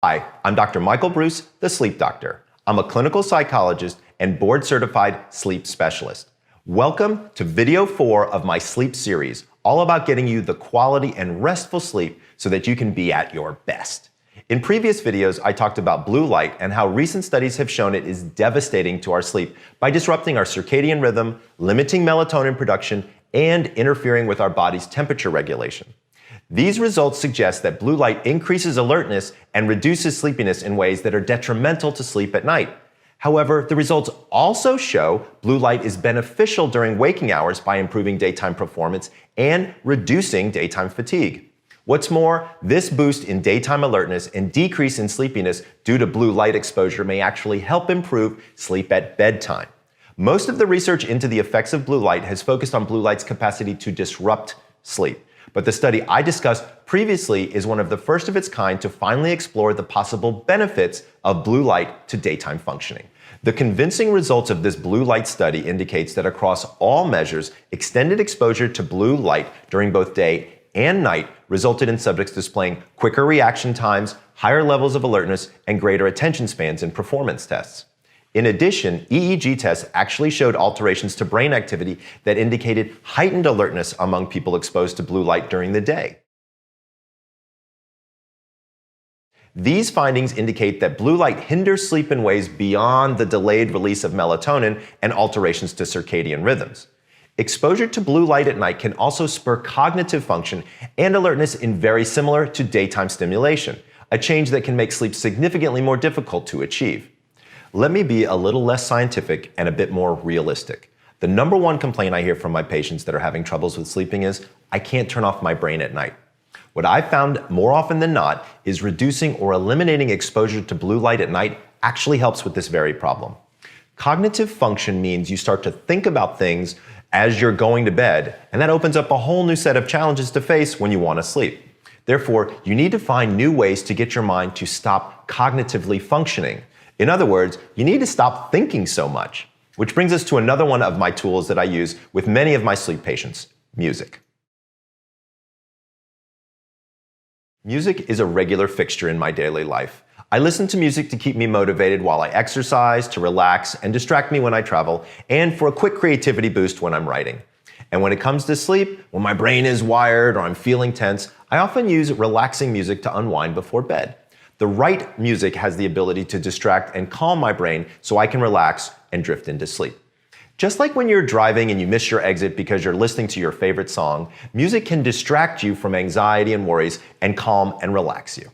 Hi, I'm Dr. Michael Breus, the sleep doctor. I'm a clinical psychologist and board-certified sleep specialist. Welcome to video 4 of my sleep series, all about getting you the quality and restful sleep so that you can be at your best. In previous videos, I talked about blue light and how recent studies have shown it is devastating to our sleep by disrupting our circadian rhythm, limiting melatonin production, and interfering with our body's temperature regulation. These results suggest that blue light increases alertness and reduces sleepiness in ways that are detrimental to sleep at night. However, the results also show blue light is beneficial during waking hours by improving daytime performance and reducing daytime fatigue. What's more, this boost in daytime alertness and decrease in sleepiness due to blue light exposure may actually help improve sleep at bedtime. Most of the research into the effects of blue light has focused on blue light's capacity to disrupt sleep. But the study I discussed previously is one of the first of its kind to finally explore the possible benefits of blue light to daytime functioning. The convincing results of this blue light study indicates that across all measures, extended exposure to blue light during both day and night resulted in subjects displaying quicker reaction times, higher levels of alertness, and greater attention spans in performance tests. In addition, EEG tests actually showed alterations to brain activity that indicated heightened alertness among people exposed to blue light during the day. These findings indicate that blue light hinders sleep in ways beyond the delayed release of melatonin and alterations to circadian rhythms. Exposure to blue light at night can also spur cognitive function and alertness in very similar to daytime stimulation, a change that can make sleep significantly more difficult to achieve. Let me be a little less scientific and a bit more realistic. The number one complaint I hear from my patients that are having troubles with sleeping is, I can't turn off my brain at night. What I've found more often than not is reducing or eliminating exposure to blue light at night actually helps with this very problem. Cognitive function means you start to think about things as you're going to bed, and that opens up a whole new set of challenges to face when you want to sleep. Therefore, you need to find new ways to get your mind to stop cognitively functioning. In other words, you need to stop thinking so much, which brings us to another one of my tools that I use with many of my sleep patients, music. Music is a regular fixture in my daily life. I listen to music to keep me motivated while I exercise, to relax, and distract me when I travel, and for a quick creativity boost when I'm writing. And when it comes to sleep, when my brain is wired or I'm feeling tense, I often use relaxing music to unwind before bed. The right music has the ability to distract and calm my brain so I can relax and drift into sleep. Just like when you're driving and you miss your exit because you're listening to your favorite song, music can distract you from anxiety and worries and calm and relax you.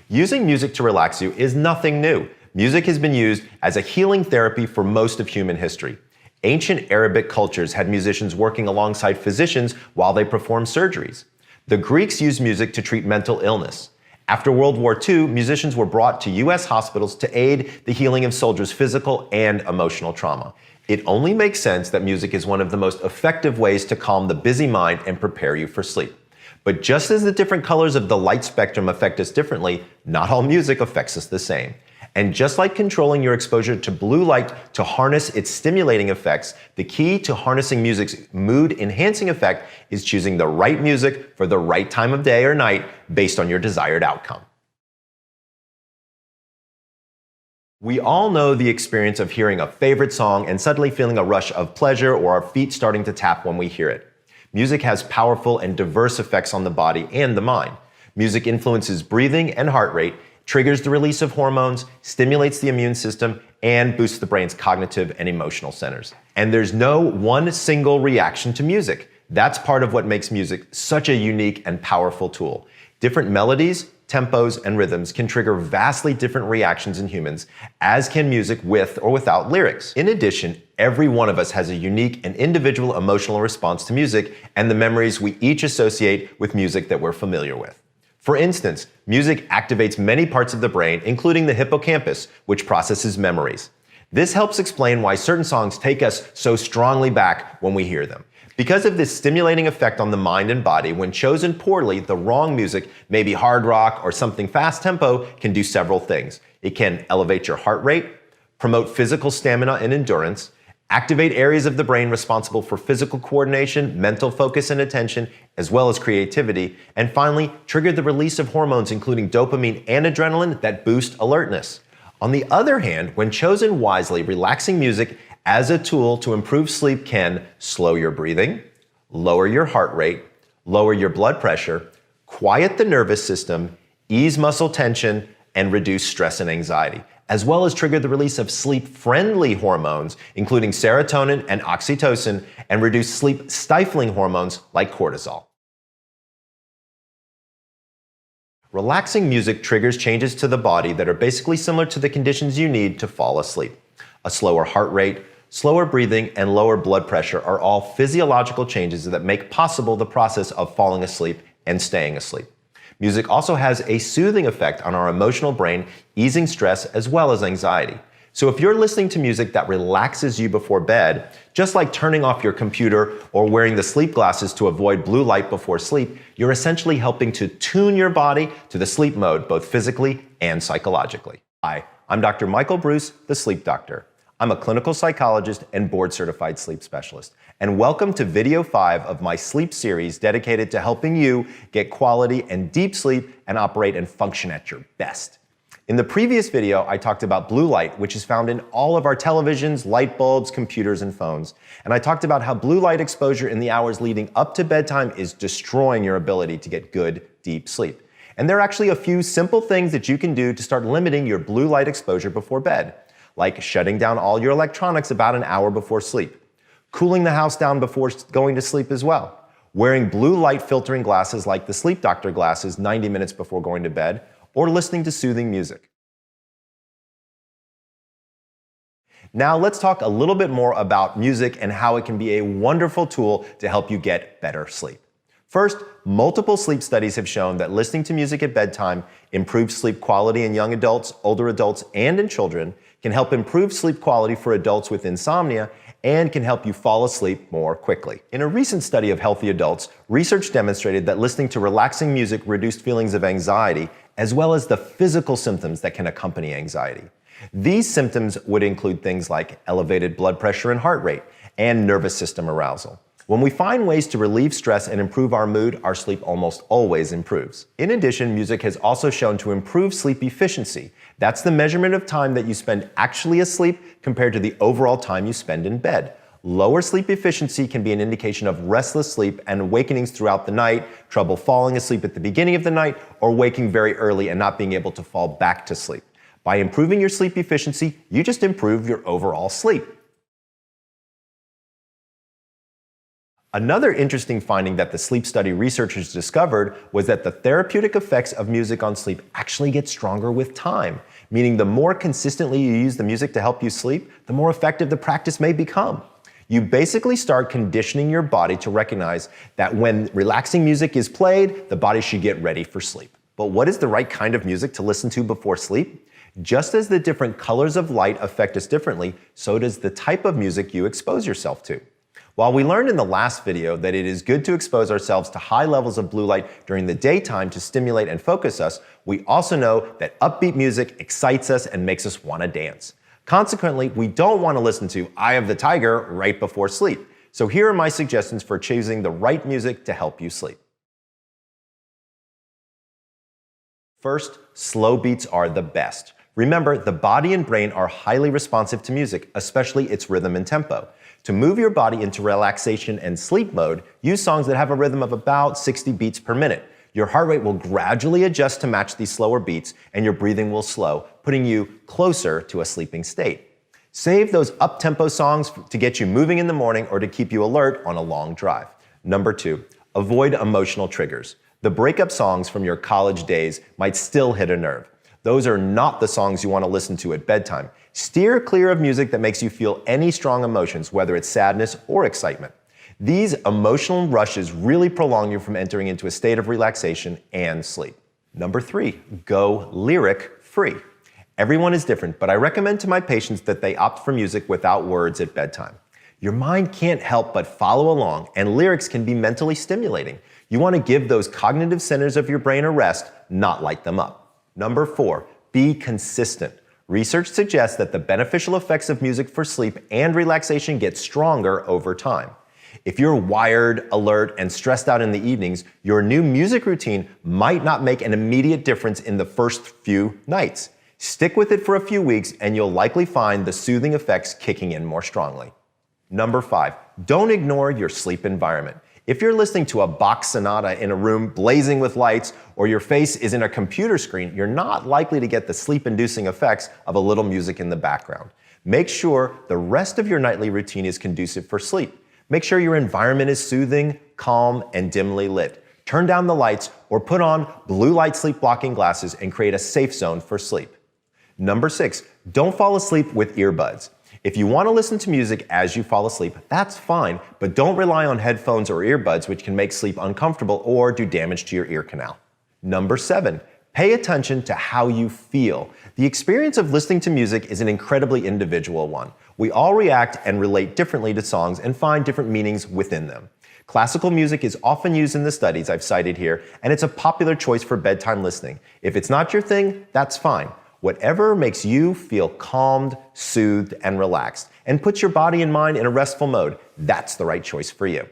Using music to relax you is nothing new. Music has been used as a healing therapy for most of human history. Ancient Arabic cultures had musicians working alongside physicians while they performed surgeries. The Greeks used music to treat mental illness. After World War II, musicians were brought to U.S. hospitals to aid the healing of soldiers' physical and emotional trauma. It only makes sense that music is one of the most effective ways to calm the busy mind and prepare you for sleep. But just as the different colors of the light spectrum affect us differently, not all music affects us the same. And just like controlling your exposure to blue light to harness its stimulating effects, the key to harnessing music's mood-enhancing effect is choosing the right music for the right time of day or night based on your desired outcome. We all know the experience of hearing a favorite song and suddenly feeling a rush of pleasure or our feet starting to tap when we hear it. Music has powerful and diverse effects on the body and the mind. Music influences breathing and heart rate, triggers the release of hormones, stimulates the immune system, and boosts the brain's cognitive and emotional centers. And there's no one single reaction to music. That's part of what makes music such a unique and powerful tool. Different melodies, tempos, and rhythms can trigger vastly different reactions in humans, as can music with or without lyrics. In addition, every one of us has a unique and individual emotional response to music and the memories we each associate with music that we're familiar with. For instance, music activates many parts of the brain, including the hippocampus, which processes memories. This helps explain why certain songs take us so strongly back when we hear them. Because of this stimulating effect on the mind and body, when chosen poorly, the wrong music, maybe hard rock or something fast tempo, can do several things. It can elevate your heart rate, promote physical stamina and endurance, activate areas of the brain responsible for physical coordination, mental focus and attention, as well as creativity, and finally, trigger the release of hormones including dopamine and adrenaline that boost alertness. On the other hand, when chosen wisely, relaxing music as a tool to improve sleep can slow your breathing, lower your heart rate, lower your blood pressure, quiet the nervous system, ease muscle tension, and reduce stress and anxiety, as well as trigger the release of sleep-friendly hormones, including serotonin and oxytocin, and reduce sleep-stifling hormones like cortisol. Relaxing music triggers changes to the body that are basically similar to the conditions you need to fall asleep. A slower heart rate, slower breathing, and lower blood pressure are all physiological changes that make possible the process of falling asleep and staying asleep. Music also has a soothing effect on our emotional brain, easing stress as well as anxiety. So if you're listening to music that relaxes you before bed, just like turning off your computer or wearing the sleep glasses to avoid blue light before sleep, you're essentially helping to tune your body to the sleep mode, both physically and psychologically. Hi, I'm Dr. Michael Breus, the Sleep Doctor. I'm a clinical psychologist and board-certified sleep specialist. And welcome to video 5 of my sleep series dedicated to helping you get quality and deep sleep and operate and function at your best. In the previous video, I talked about blue light, which is found in all of our televisions, light bulbs, computers, and phones. And I talked about how blue light exposure in the hours leading up to bedtime is destroying your ability to get good, deep sleep. And there are actually a few simple things that you can do to start limiting your blue light exposure before bed, like shutting down all your electronics about an hour before sleep, cooling the house down before going to sleep as well, wearing blue light filtering glasses like the Sleep Doctor glasses 90 minutes before going to bed, or listening to soothing music. Now let's talk a little bit more about music and how it can be a wonderful tool to help you get better sleep. First, multiple sleep studies have shown that listening to music at bedtime improves sleep quality in young adults, older adults, and in children, can help improve sleep quality for adults with insomnia, and can help you fall asleep more quickly. In a recent study of healthy adults, research demonstrated that listening to relaxing music reduced feelings of anxiety, as well as the physical symptoms that can accompany anxiety. These symptoms would include things like elevated blood pressure and heart rate, and nervous system arousal. When we find ways to relieve stress and improve our mood, our sleep almost always improves. In addition, music has also shown to improve sleep efficiency. That's the measurement of time that you spend actually asleep compared to the overall time you spend in bed. Lower sleep efficiency can be an indication of restless sleep and awakenings throughout the night, trouble falling asleep at the beginning of the night, or waking very early and not being able to fall back to sleep. By improving your sleep efficiency, you just improve your overall sleep. Another interesting finding that the sleep study researchers discovered was that the therapeutic effects of music on sleep actually get stronger with time, meaning the more consistently you use the music to help you sleep, the more effective the practice may become. You basically start conditioning your body to recognize that when relaxing music is played, the body should get ready for sleep. But what is the right kind of music to listen to before sleep? Just as the different colors of light affect us differently, so does the type of music you expose yourself to. While we learned in the last video that it is good to expose ourselves to high levels of blue light during the daytime to stimulate and focus us, we also know that upbeat music excites us and makes us want to dance. Consequently, we don't want to listen to Eye of the Tiger right before sleep. So here are my suggestions for choosing the right music to help you sleep. First, slow beats are the best. Remember, the body and brain are highly responsive to music, especially its rhythm and tempo. To move your body into relaxation and sleep mode, use songs that have a rhythm of about 60 beats per minute. Your heart rate will gradually adjust to match these slower beats, and your breathing will slow, putting you closer to a sleeping state. Save those up-tempo songs to get you moving in the morning or to keep you alert on a long drive. Number 2, avoid emotional triggers. The breakup songs from your college days might still hit a nerve. Those are not the songs you want to listen to at bedtime. Steer clear of music that makes you feel any strong emotions, whether it's sadness or excitement. These emotional rushes really prolong you from entering into a state of relaxation and sleep. Number 3, go lyric free. Everyone is different, but I recommend to my patients that they opt for music without words at bedtime. Your mind can't help but follow along, and lyrics can be mentally stimulating. You want to give those cognitive centers of your brain a rest, not light them up. Number 4, be consistent. Research suggests that the beneficial effects of music for sleep and relaxation get stronger over time. If you're wired, alert, and stressed out in the evenings, your new music routine might not make an immediate difference in the first few nights. Stick with it for a few weeks and you'll likely find the soothing effects kicking in more strongly. Number 5, don't ignore your sleep environment. If you're listening to a Bach sonata in a room blazing with lights, or your face is in a computer screen, you're not likely to get the sleep-inducing effects of a little music in the background. Make sure the rest of your nightly routine is conducive for sleep. Make sure your environment is soothing, calm, and dimly lit. Turn down the lights or put on blue light sleep blocking glasses and create a safe zone for sleep. Number 6, don't fall asleep with earbuds. If you want to listen to music as you fall asleep, that's fine, but don't rely on headphones or earbuds, which can make sleep uncomfortable or do damage to your ear canal. Number 7, pay attention to how you feel. The experience of listening to music is an incredibly individual one. We all react and relate differently to songs and find different meanings within them. Classical music is often used in the studies I've cited here, and it's a popular choice for bedtime listening. If it's not your thing, that's fine. Whatever makes you feel calmed, soothed, and relaxed, and puts your body and mind in a restful mode, that's the right choice for you.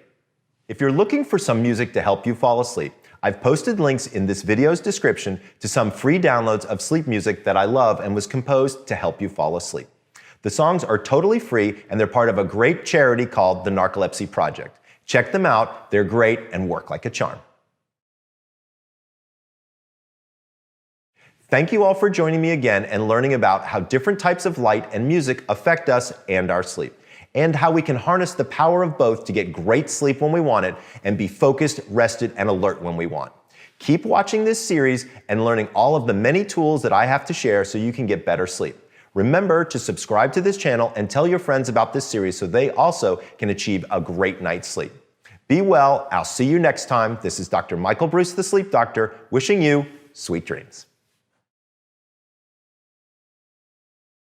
If you're looking for some music to help you fall asleep, I've posted links in this video's description to some free downloads of sleep music that I love and was composed to help you fall asleep. The songs are totally free and they're part of a great charity called the Narcolepsy Project. Check them out, they're great and work like a charm. Thank you all for joining me again and learning about how different types of light and music affect us and our sleep, and how we can harness the power of both to get great sleep when we want it and be focused, rested, and alert when we want. Keep watching this series and learning all of the many tools that I have to share so you can get better sleep. Remember to subscribe to this channel and tell your friends about this series so they also can achieve a great night's sleep. Be well, I'll see you next time. This is Dr. Michael Breus, the Sleep Doctor, wishing you sweet dreams.